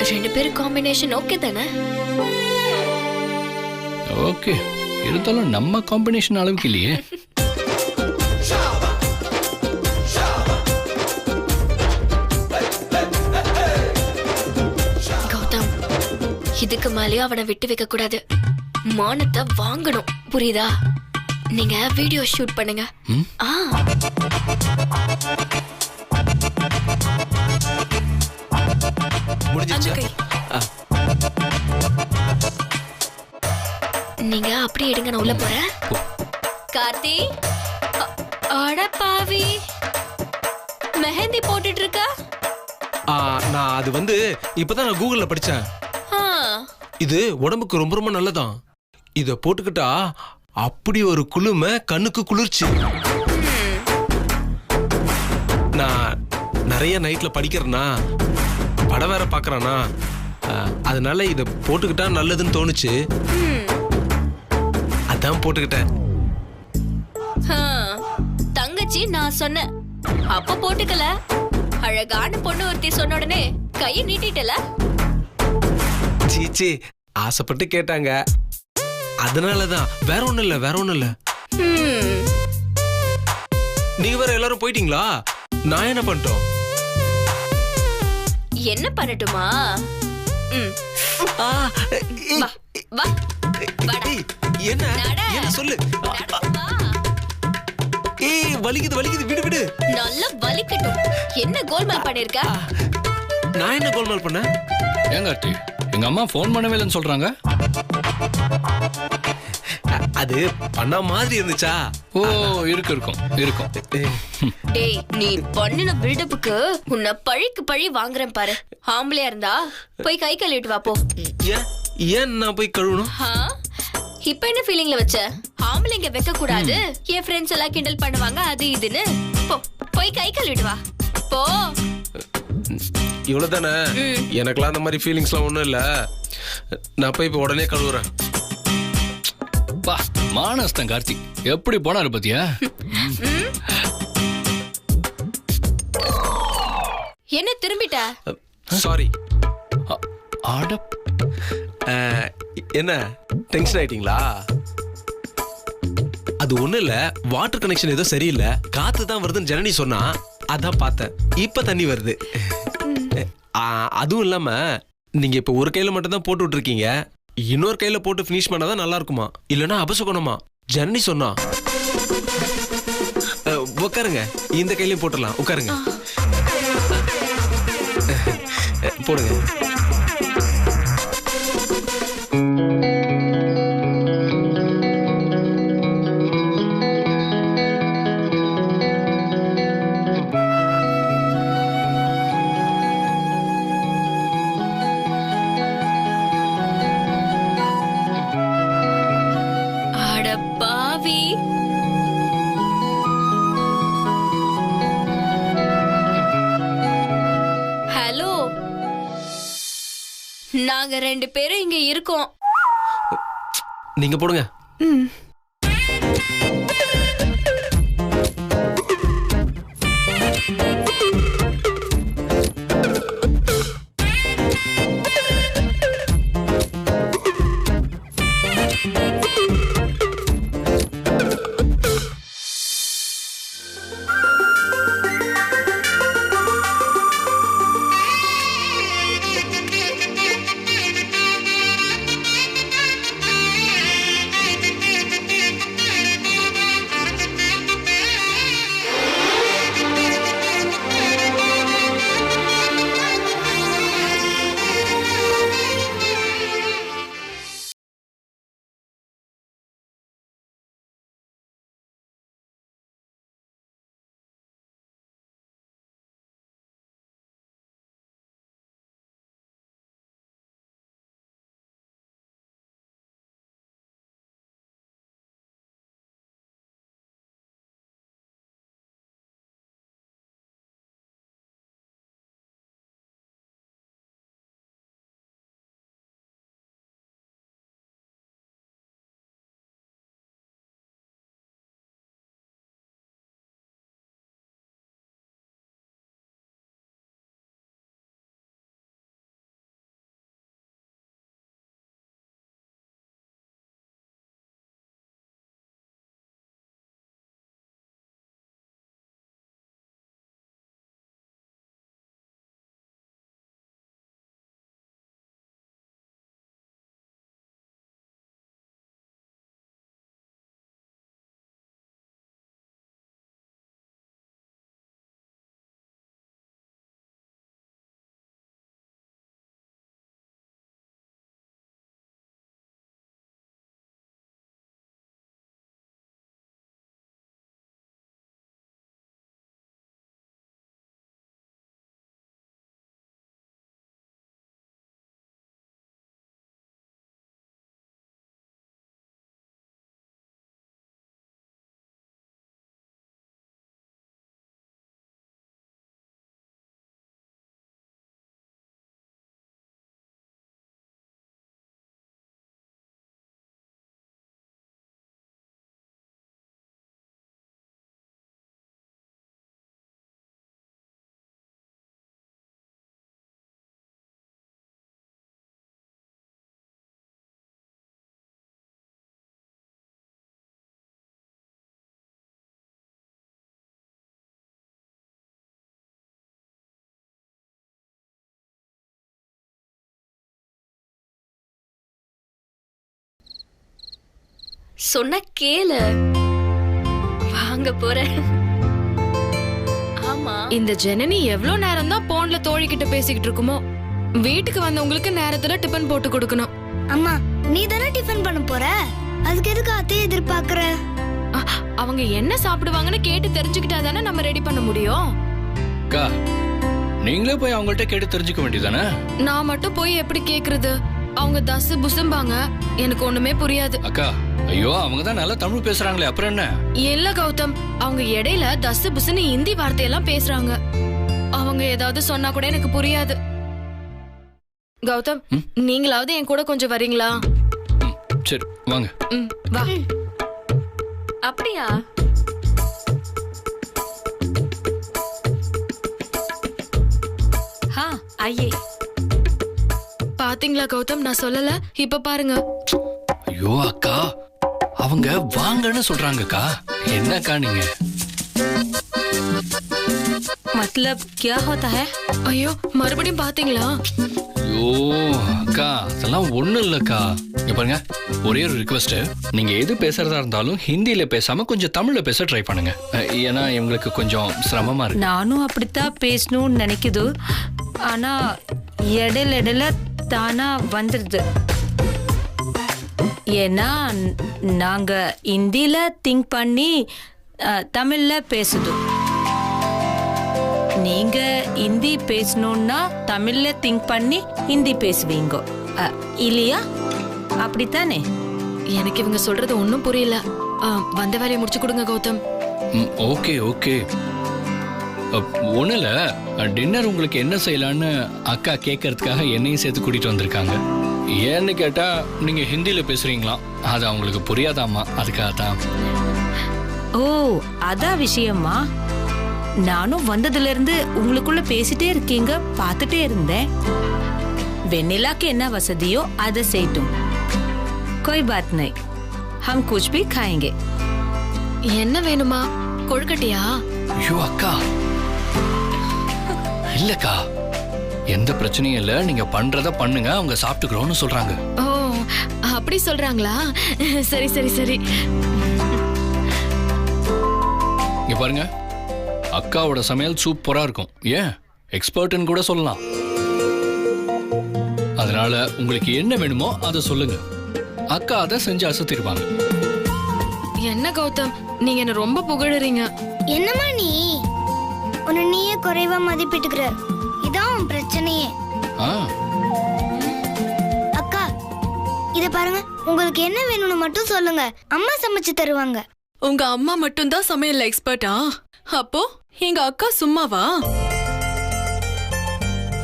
ரெண்டு பேரும் combination okay தானே? ஓகே, இருந்தாலும் நம்ம காம்பினேஷன் அளவுக்கு இல்லையே. கௌதம், இதுக்கு மேலேயும் அவனை விட்டு வைக்க கூடாது. மானத்தை வாங்கணும், புரியுதா? நீங்க வீடியோ ஷூட் பண்ணுங்க. நீங்க அப்படி எடுங்க, நான் உள்ள போறேன். கார்த்தி, அட பாவி, மெஹந்தி போட்டுட்டு இருக்க? நான் அது வந்து இப்பதான் நான் கூகுள்ல படிச்சேன். இது உடம்புக்கு ரொம்ப ரொம்ப நல்லதான். இத போட்டுக்கிட்டா அப்படி ஒரு குளுமை, கண்ணுக்கு குளிர்ச்சி. நான் நிறைய நைட்ல படிக்கிறேன்னா, படம் வேற பாக்குறானா, அதனால இத போட்டுக்கிட்டா நல்லதுன்னு தோணுச்சு. அதான் போட்டுக்கிட்டேன். தங்கச்சி நான் சொன்னேன் அப்ப போட்டுக்கல. அழகான பொண்ணு ஒருத்தி சொன்ன உடனே கையை நீட்டிட்டல. சீச்சி, ஆசைப்பட்டு கேட்டாங்க, அதனாலதான். வேற ஒண்ணும் இல்ல, வேற ஒண்ணும் இல்ல. நீங்க வேற எல்லாரும் போயிட்டீங்களா? நான் என்ன பண்ணிட்டோம்? என்ன பண்ணட்டுமா? என்ன சொல்லு. ஏய், வலிக்குது வலிக்குது, விடு விடு. நல்லா வலிக்கட்டும். என்ன கோல்மால் பண்ணிருக்க? நான் என்ன கோல்மால் பண்ண? ஏங்க ஆர்த்தி, எங்க அம்மா போன் பண்ணவே இல்லைன்னு சொல்றாங்க. அது பண்ண மாதிரி இருந்துச்சா? ஓ, இருக்கும். டேய், நீ பண்ணின பில்டப்புக்கு உன்னை பழிக்கு பழி வாங்குறேன் பாரு. ஆம்பளையா இருந்தா போய் கை கழுவிட்டு வா போ. ஏன் நான் போய் கழுவணும்? இப்ப என்ன ஃபீலிங்ல வச்ச? ஆம்பளைங்க வைக்க கூடாது, என் ஃப்ரெண்ட்ஸ் எல்லாம் கிண்டல் பண்ணுவாங்க, அது இதுன்னு. போ, போய் கை கழுவிட்டு வா போ. இவ்வளவுதானே? எனக்குலாம் அந்த மாதிரி ஃபீலிங்ஸ்லாம் ஒண்ணும் இல்ல. நான் போய் இப்ப உடனே கழுவுறேன். பா, மானஸ்தான் கார்த்தி எப்படி போனாரு பாத்தியா? என்ன திரும்பிட்ட? சாரி. என்ன டென்ஷன் ஆயிட்டீங்களா? அது ஒண்ணு இல்ல, வாட்டர் கனெக்ஷன் ஏதோ சரியில்லை, காத்து தான் வருதுன்னு ஜனனி சொன்னா, அதான் பார்த்தேன். இப்ப தண்ணி வருது. அதுவும் இல்லாம நீங்க இப்ப ஒரு கையில மட்டும் தான் போட்டு விட்டுருக்கீங்க, இன்னொரு கையில போட்டு பினிஷ் பண்ணாதான் நல்லா இருக்குமா, இல்லைன்னா அபசகுணமா ஜனனி சொன்னா. உட்காருங்க, இந்த கையிலயும் போட்டுடலாம். உட்காருங்க, போடுங்க. நாங்க ரெண்டு பேரும் இங்க இருக்கோம். நீங்க போடுங்க. சொன்ன கேளு. வாங்க போறேன். ஆமா, இந்த ஜனனி எவ்வளவு நேரம் தான் போன்ல தோழிக்கிட்ட பேசிக்கிட்டு இருக்குமோ. வீட்டுக்கு வந்தவங்களுக்கு நேரத்துல டிபன் போட்டு கொடுக்கணும். அம்மா, நீ தானே டிஃபன் பண்ண போற, அதுக்கு எதுக்கு அத்தையை எதிர்பார்க்கற? அவங்க என்ன சாப்பிடுவாங்கன்னு கேட்டு தெரிஞ்சுக்கிட்டா தானே நம்ம ரெடி பண்ண முடியும். அக்கா, நீங்களே போய் அவங்கள்ட்ட கேட்டு தெரிஞ்சுக்க வேண்டியதானே? நான் மட்டும் போய் எப்படி கேக்குறது? அவங்க தசு புசும்பாங்க, எனக்கு ஒண்ணுமே புரியாது. அக்கா, ஐயோ, அவங்க தான் நல்லா தமிழ் பேசுறாங்களே, அப்புறம் என்ன? இல்ல கௌதம், அவங்க இடையில தசு புசுன்னு ஹிந்தி வார்த்தையெல்லாம் பேசுறாங்க. அவங்க ஏதாவது சொன்னா கூட எனக்கு புரியாது. கௌதம், நீங்களாவது என் கூட கொஞ்சம் வரீங்களா? சரி, வாங்க. வா. அப்படியா? ஐயே, பாத்தீங்களா கௌதம், நான் சொல்லல, இப்ப பாருங்க. ஐயோ அக்கா, அவங்க வாங்கன்னு சொல்றாங்கக்கா. என்னக்கா நீங்க? मतलब क्या होता है? ஐயோ, மறுபடியும் பாத்தீங்களா? ஐயோ அக்கா, அதெல்லாம் ஒண்ணும் இல்லக்கா. இங்க பாருங்க, ஒரே ஒரு ரிக்வெஸ்ட், நீங்க எது பேசுறதா இருந்தாலும் ஹிந்தியில பேசாம கொஞ்சம் தமிழ்ல பேச ட்ரை பண்ணுங்க. ஏன்னா எங்களுக்கு கொஞ்சம் சிரமமா இருக்கு. நானும் அப்படித்தான் பேசணும்னு நினைக்குது, ஆனா இடையில தானா வந்துருது. ஏன்னா நாங்க ஹிந்தில திங்க் பண்ணி தமிழ்ல பேசுது. நீங்க ஹிந்தி பேசணும்னா தமிழ்ல திங்க் பண்ணி ஹிந்தி பேசுவீங்க இல்லையா? அப்படித்தானே? எனக்கு இவங்க சொல்றது ஒன்னும் புரியல. வந்த வேலையை முடிச்சு கொடுங்க கௌதம். Okay okay. ஒண்ணும் இல்ல, டின்னர் உங்களுக்கு என்ன செய்யலான்னு அக்கா கேட்கறதுக்காக என்னையும் சேர்த்து கூட்டிட்டு வந்திருக்காங்க. ஏன்னு கேட்டா, நீங்க ஹிந்தியில பேசுறீங்களா, அது அவங்களுக்கு புரியாதாமா, அதுக்காக தான். ஓ, அதான் விஷயமா? நானும் வந்ததுல இருந்து உங்களுக்குள்ள பேசிட்டே இருக்கீங்க, பார்த்துட்டே இருந்தேன். வெண்ணிலாக்கு என்ன வசதியோ அதை செய்யட்டும். कोई बात नहीं, हम कुछ भी खाएंगे. என்ன வேணுமா? கொழுக்கட்டையா? ஐயோ அக்கா, இல்லக்கா, எந்த பிரச்சனையும் இல்ல, நீங்க பண்றத பண்ணுங்க, அவங்க சாப்பிட்டுக்கிறோம்னு சொல்றாங்க. ஓ, அப்படி சொல்றாங்களா? சரி சரி சரி. இங்க பாருங்க, அக்காவோட சமையல் சூப்பரா இருக்கும். ஏன் எக்ஸ்பர்ட்னு கூட சொல்லலாம். அதனால உங்களுக்கு என்ன வேணுமோ அதை சொல்லுங்க, அக்கா அதை செஞ்சு அசத்திருப்பாங்க. என்ன கௌதம், நீங்க என்ன ரொம்ப புகழறீங்க. என்னம்மா நீ உன்னை நீயே குறைவா மதிப்பிட்டுக்கிற, இதான் உன் பிரச்சனையே. அக்கா, இத பாருங்க, உங்களுக்கு என்ன வேணும்னு மட்டும் சொல்லுங்க, அம்மா சமைச்சு தருவாங்க. உங்க அம்மா மட்டும் தான் சமையல்ல எக்ஸ்பர்ட்டா? அப்போ எங்க அக்கா சும்மாவா?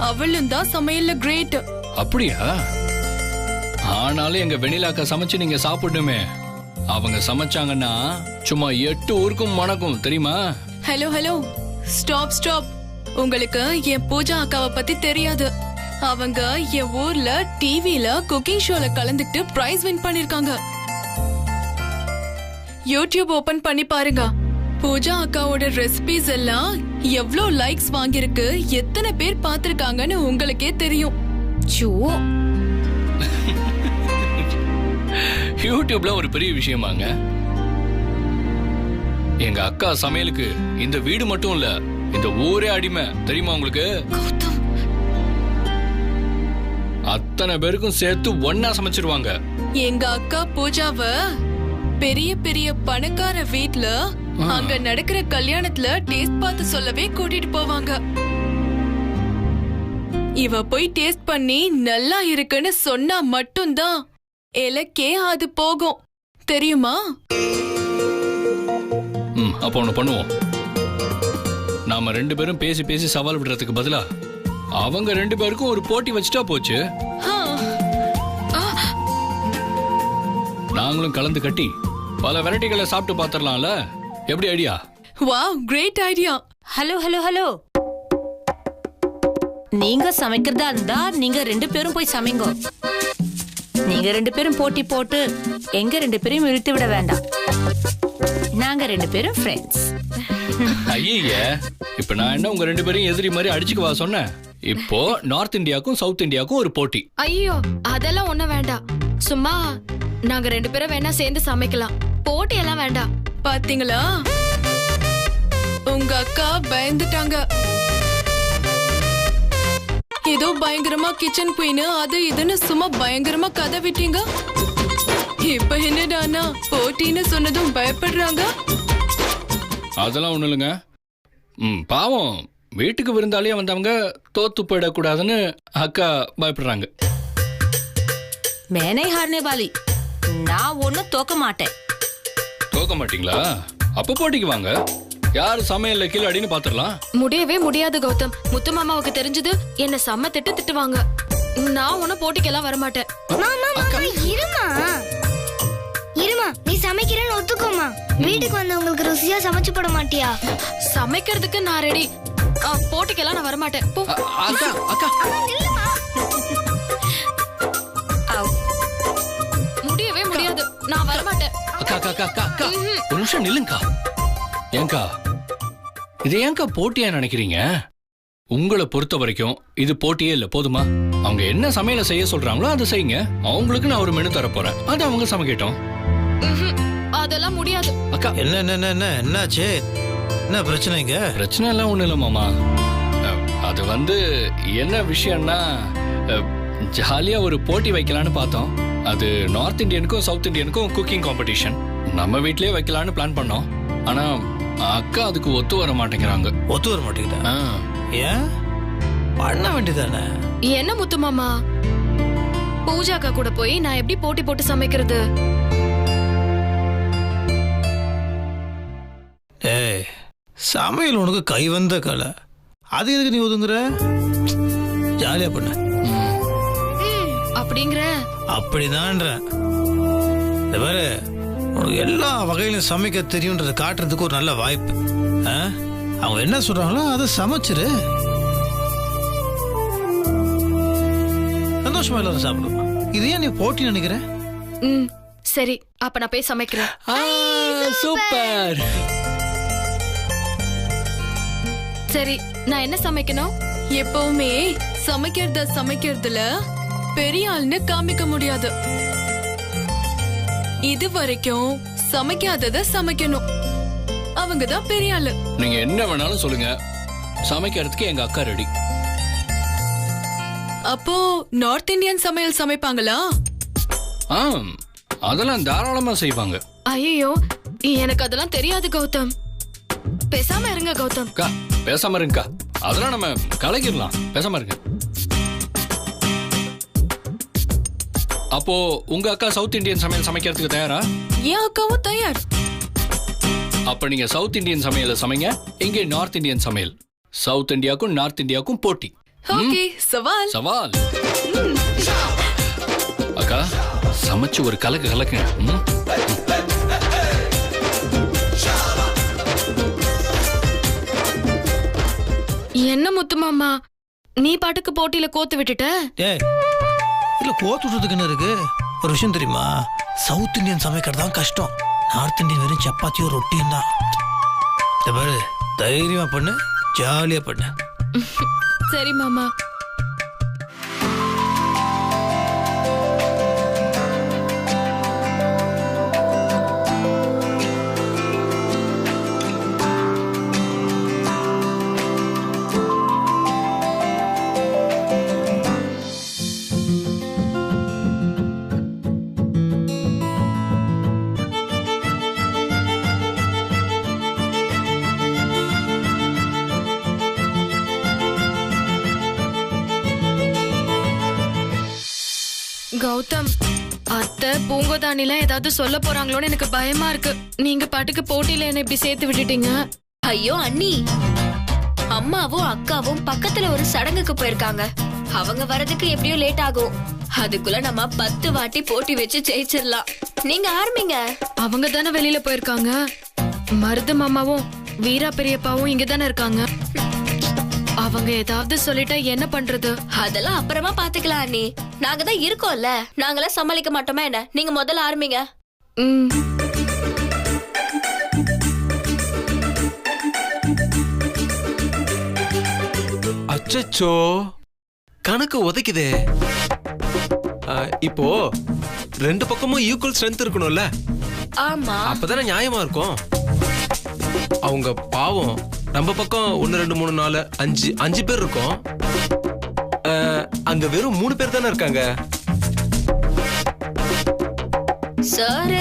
அவளும் தான் சமையல்ல கிரேட். அப்படியா? ஆனாலும் எங்க வெண்ணிலா அக்கா சமைச்சு நீங்க சாப்பிடணுமே. அவங்க சமைச்சாங்கன்னா சும்மா 8 ஊருக்கும் மணக்கும், தெரியுமா? Hello hello, stop stop. உங்களுக்கு என் பூஜா அக்காவை பத்தி தெரியாது. அவங்க என் ஊர்ல டிவில குக்கிங் ஷோல கலந்துட்டு பிரைஸ் வின் பண்ணிருக்காங்க. யூடியூப் ஓபன் பண்ணி பாருங்க. பூஜா அக்காவோட ரெசிபிஸ் எல்லாம் எவ்ளோ லைக்ஸ் வாங்கியிருக்கு, எத்தனை பேர் பார்த்திருக்காங்கன்னு உங்களுக்கே தெரியும். யூடியூப்ல ஒரு பெரிய விஷயமாங்க. எங்க அக்கா சமையலுக்கு இந்த வீடு மட்டும் இல்ல, இந்த ஊரே அடிமை, தெரியுமா உங்களுக்கு? அத்தனை பேருக்கும் சேர்த்து ஒன்னா சமைச்சிருவாங்க. எங்க அக்கா பூஜாவ பெரிய பெரிய பணக்கார வீட்ல அங்க நடக்கிற கல்யாணத்துல டேஸ்ட் பார்த்து சொல்லவே கூட்டிட்டு போவாங்க. இவ போய் டேஸ்ட் பண்ணி நல்லா இருக்குன்னு சொன்னா மட்டும்தான் இலக்கே அது போகும், தெரியுமா? அப்ப ஒண்ணு பண்ணுவோம், நாம 2 பேரும் பேசி பேசி சவால் விடுறதுக்கு பதிலா அவங்க 2 பேருக்கும் ஒரு போட்டி வச்சுட்டா போச்சு. நாங்களும் கலந்து கட்டி பல வெரைட்டிகளை சாப்பிட்டு பாத்திரலாம்ல. எப்படி idea? Wow, great idea. Hello hello hello, நீங்க சமைக்கிறதா இருந்தா நீங்க 2 பேரும் போய் சமைங்க. நீங்க 2 பேரும் போட்டி போட்டு எங்க 2 பேரையும் இழுத்து விட வேண்டாம். நாங்க 2 பேரும் ஃப்ரெண்ட்ஸ். ஐயே, இப்ப நான் என்ன உங்க 2 பேரையும் எதிரி மாதிரி அடிச்சுக்குவா சொன்னேன்? இப்போ நார்த் இந்தியாக்கும் சவுத் இந்தியாக்கும் ஒரு போட்டி. ஐயோ, அதெல்லாம் ஒண்ணும் வேண்டாம். சும்மா நாங்க 2 பேரும் வேணா சேர்ந்து சமைக்கலாம், போட்டி எல்லாம் வேண்டாம். பாத்தீங்களா, உங்க அக்கா பயந்துட்டாங்க. ஏதோ பயங்கரமா கிச்சன் குயின் அது இதுன்னு சும்மா பயங்கரமா கதை விட்டீங்க. இப்ப என்னடானா போட்டின்னு சொன்னதும் பயப்படுறாங்க. அதெல்லாம் ஒண்ணும் இல்லைங்க. பாவம், வீட்டுக்கு விருந்தாளியா வந்தவங்க தோத்து போயிடக்கூடாதுன்னு அக்கா பயப்படுறாங்க. மேனை ஹார்னே வாலி, நான் ஒன்னும் தோக்க மாட்டேன். தோக்க மாட்டீங்களா? அப்ப போட்டிக்கு வாங்க, யாரு சமையல்ல கீழே அடின்னு பாத்துடலாம். முடியவே முடியாது கௌதம். முத்து மாமாவுக்கு தெரிஞ்சது என்ன செம்ம திட்டுவாங்க. நான் ஒன்னும் போட்டிக்கெல்லாம் வரமாட்டேன். இருமா, நீ சமைக்கிறேன்னு ஒத்துக்கோமா. வீட்டுக்கு வந்தவங்களுக்கு ருசியா சமைச்சு போட மாட்டியா? சமைக்கிறதுக்கு நான் ரெடி, போட்டிக்கெல்லாம் நான் வரமாட்டேன். போ. அக்கா அக்கா முடியவே முடியாது, நான் வரமாட்டேன். அக்கா அக்கா அக்கா அக்கா ஒரு நிமிஷம் நில்லுங்கக்கா. ஏங்கா, இது ஏங்கா போட்டியா நினைக்கிறீங்க? உங்களை பொறுத்த வரைக்கும் இது போட்டியே இல்ல, போதுமா? அவங்க என்ன சமையல செய்ய சொல்றாங்களோ அதை செய்யுங்க. அவங்களுக்கு நான் ஒரு மெனு தர போறேன், அதை அவங்க சமைக்கட்டும். அதெல்லாம் முடியாது. அக்கா, என்னாச்சு? என்ன பிரச்சனைங்க? பிரச்சனை எல்லாம் ஒண்ணு இல்ல மாமா. அது என்ன விஷயம்னா, ஜாலியா ஒரு போட்டி வைக்கலான்னு பார்த்தோம். அது நார்த் இந்தியனுக்கும் சவுத் இந்தியனுக்கும் குக்கிங் காம்படிஷன். நம்ம வீட்லயே வைக்கலான்னு பிளான் பண்ணோம். ஆனா அக்கா அதுக்கு ஒத்து வர மாட்டேங்கிறாங்க. ஒத்து வர மாட்டேங்குதா? ஏன்? பண்ண வேண்டியதானே? என்ன முத்து மாமா, பூஜா அக்கா கூட போய் நான் எப்படி போட்டி போட்டு சமைக்கிறது? ஏய், சமையல் உனக்கு கை வந்த கலை, அது எதுக்கு நீ ஒதுங்குற? ஜாலியா பண்ண அப்படிங்கிற? அப்படிதான்ற. இந்த பாரு, உனக்கு எல்லா வகையிலும் சமைக்க தெரியும்ன்றதை காட்டுறதுக்கு ஒரு நல்ல வாய்ப்பு. அவங்க என்ன சொல்றாங்களோ அதை சமைச்சிரு. சந்தோஷமா எல்லாரும் சாப்பிடுமா. இது ஏன் நீ போட்டி நினைக்கிற? சரி, அப்ப நான் போய் சமைக்கிறேன். சூப்பர். சரி, நான் என்ன சமைக்கணும்? எப்பவுமே சமைக்கிறதுல பெரிய ஆள்னு காமிக்க முடியாது. இது வரைக்கும் சமைக்காதத சமைக்கணும். அவங்கதான் பெரிய ஆளு. நீங்க என்ன வேணாலும் சொல்லுங்க, சமைக்கிறதுக்கு எங்க அக்கா ரெடி. அப்போ நார்த் இந்தியன் சமையல் சமைப்பாங்களா? அதெல்லாம் தாராளமா செய்வாங்க. ஐயோ, எனக்கு அதெல்லாம் தெரியாது கௌதம். பேசாம இருங்க கௌதம். அக்கா, பேசாம இருங்கக்கா, அதெல்லாம் நம்ம கலக்கிடலாம். பேசாம இருங்க. அப்போ உங்க அக்கா சவுத் இந்தியன் சமையல் சமைக்கிறதுக்கு தயாரா? என் அக்காவும் தயார். அப்ப நீங்க சவுத் இந்தியன் சமையல சமைங்க, இங்கே நார்த் இந்தியன் சமையல். சவுத் இந்தியாக்கும் நார்த் இந்தியாக்கும் போட்டி. ஓகே, சவால். சவால். அக்கா, சமைச்சு ஒரு கலக்கு கலக்கு. என்ன முத்து மாமா, நீ பாட்டுக்கு போட்டியில கோத்து விட்டுட்ட? இல்ல, கோத்து விட்டுறதுக்கு என்ன இருக்கு? ஒரு விஷயம் தெரியுமா, சவுத் இந்தியன் சமைக்கிறது தான் கஷ்டம். நார்த் இந்தியன் வெறும் சப்பாத்தியும் ரொட்டியும் தான். இந்த பாரு, தைரியமா பண்ணு, ஜாலியா பண்ணு. சரி மாமா. கௌதம், அத்தை பூங்கோதானிலாம் ஏதாவது சொல்ல போறாங்களோன்னு எனக்கு பயமா இருக்கு. நீங்க பாட்டுக்கு போட்டியில என்ன இப்படி சேர்த்து விட்டுட்டீங்க. ஐயோ அண்ணி, அம்மாவும் அக்காவும் பக்கத்துல ஒரு சடங்குக்கு போயிருக்காங்க. அவங்க வரதுக்கு எப்படியும் லேட் ஆகும். அதுக்குள்ள நம்ம 10 வாட்டி போட்டி வச்சு ஜெயிச்சிடலாம். நீங்க ஆரம்பிங்க. அவங்க தானே வெளியில போயிருக்காங்க. மருது மாமாவும் வீரா பெரியப்பாவும் இங்க தானே இருக்காங்க. அவங்க ஏதாவது சொல்லிட்டா என்ன பண்றது? அதெல்லாம் அப்புறமா பாத்துக்கலாம் அண்ணி. நாங்க தான் இருக்கோம்ல, நாங்களே சமாளிக்க மாட்டோமா என்ன? நீங்க முதல்ல ஆரம்பிங்க. அச்சச்சோ, கணக்கு உதைக்குதே. இப்போ ரெண்டு பக்கமும் ஈக்குவல் ஸ்ட்ரென்த் இருக்கணும்ல, ஆமா. அப்பதானே நியாயமா இருக்கும். அவங்க பாவம் நம்ம பக்கம் 1 2 3 4 5 5 பேர் இருக்கோம். அங்க வெறும் 3 பேர் தானே இருக்காங்க. சார்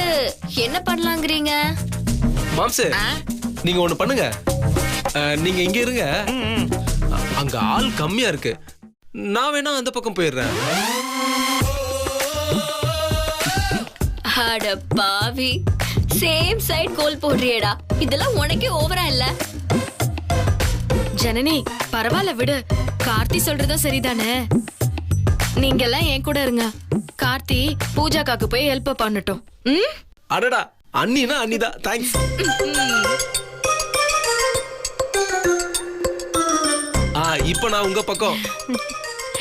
என்ன பண்ணலாங்கிறீங்க? மாம்சே, நீங்க ஒண்ணு பண்ணுங்க. நீங்க இங்க இருங்க. அங்க ஆள் கம்மியா இருக்கு. நான் வேணா அந்த பக்கம் போயிடுறேன். அட பாவி, சேம் சைடு கோல் போடுறியேடா. இதெல்லாம் உனக்கே ஓவரா இல்ல? ஜனனி பரவாயில்ல விடு, கார்த்தி சொல்றதும் சரிதானே. நீங்க எல்லாம் என் கூட இருங்க, கார்த்தி பூஜாக்காக்கு போய் ஹெல்ப் பண்ணட்டும். அடடா, அண்ணினா அண்ணிதான். தேங்க்ஸ். இப்ப நான் உங்க பக்கம்.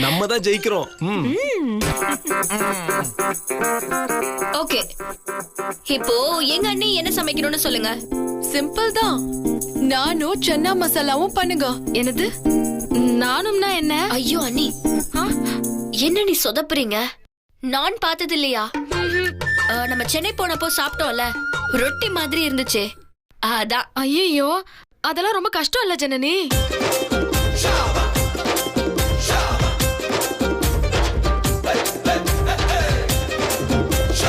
நம்ம தான் ஜெயிக்கிறோம். ஓகே, இப்போ எங்க அண்ணி என்ன சமைக்கணும்னு சொல்லுங்க. சிம்பிள் தான். நானும் சன்னா மசாலாவும் பண்ணுங்க. என்னது நானும்னா என்ன? ஐயோ அண்ணி, என்ன நீ சொதப்புறீங்க? நான் பார்த்தது இல்லையா? நம்ம சென்னை போனப்போ சாப்பிட்டோம்ல, ரொட்டி மாதிரி இருந்துச்சு, அதான். ஐயோ அதெல்லாம் ரொம்ப கஷ்டம் இல்ல ஜனனி.